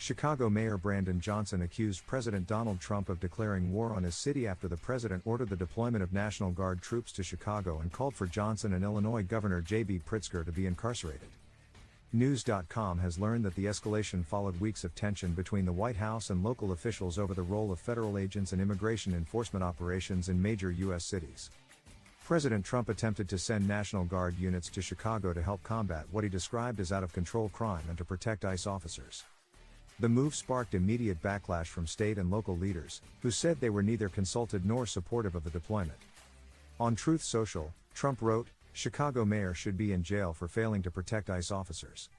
Chicago Mayor Brandon Johnson accused President Donald Trump of declaring war on his city after the president ordered the deployment of National Guard troops to Chicago and called for Johnson and Illinois Governor J.B. Pritzker to be incarcerated. News.com has learned that the escalation followed weeks of tension between the White House and local officials over the role of federal agents in immigration enforcement operations in major U.S. cities. President Trump attempted to send National Guard units to Chicago to help combat what he described as out-of-control crime and to protect ICE officers. The move sparked immediate backlash from state and local leaders, who said they were neither consulted nor supportive of the deployment. On Truth Social, Trump wrote, "Chicago mayor should be in jail for failing to protect ICE officers."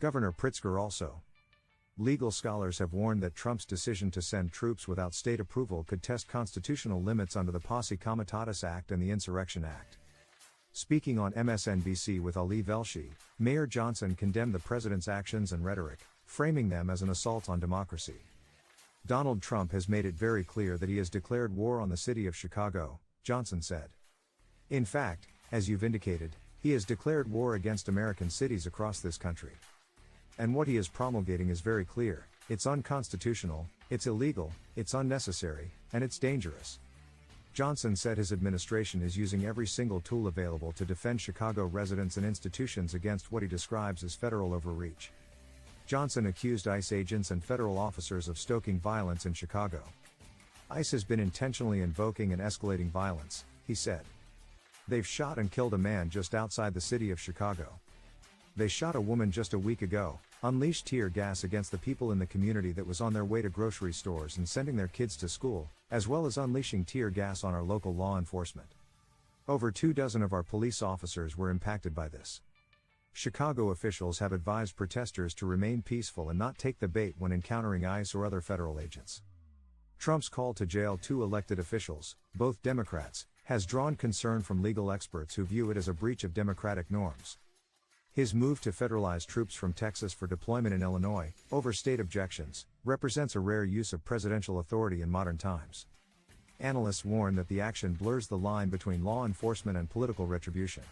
Governor Pritzker also. Legal scholars have warned that Trump's decision to send troops without state approval could test constitutional limits under the Posse Comitatus Act and the Insurrection Act. Speaking on MSNBC with Ali Velshi, Mayor Johnson condemned the president's actions and rhetoric, framing them as an assault on democracy. "Donald Trump has made it very clear that he has declared war on the city of Chicago," Johnson said. "In fact, as you've indicated, he has declared war against American cities across this country. And what he is promulgating is very clear: it's unconstitutional, it's illegal, it's unnecessary, and it's dangerous." Johnson said his administration is using every single tool available to defend Chicago residents and institutions against what he describes as federal overreach. Johnson accused ICE agents and federal officers of stoking violence in Chicago. "ICE has been intentionally invoking and escalating violence," he said. "They've shot and killed a man just outside the city of Chicago. They shot a woman just a week ago, unleashed tear gas against the people in the community that was on their way to grocery stores and sending their kids to school, as well as unleashing tear gas on our local law enforcement. Over 24 of our police officers were impacted by this." Chicago officials have advised protesters to remain peaceful and not take the bait when encountering ICE or other federal agents. Trump's call to jail 2 elected officials, both Democrats, has drawn concern from legal experts who view it as a breach of democratic norms. His move to federalize troops from Texas for deployment in Illinois, over state objections, represents a rare use of presidential authority in modern times. Analysts warn that the action blurs the line between law enforcement and political retribution.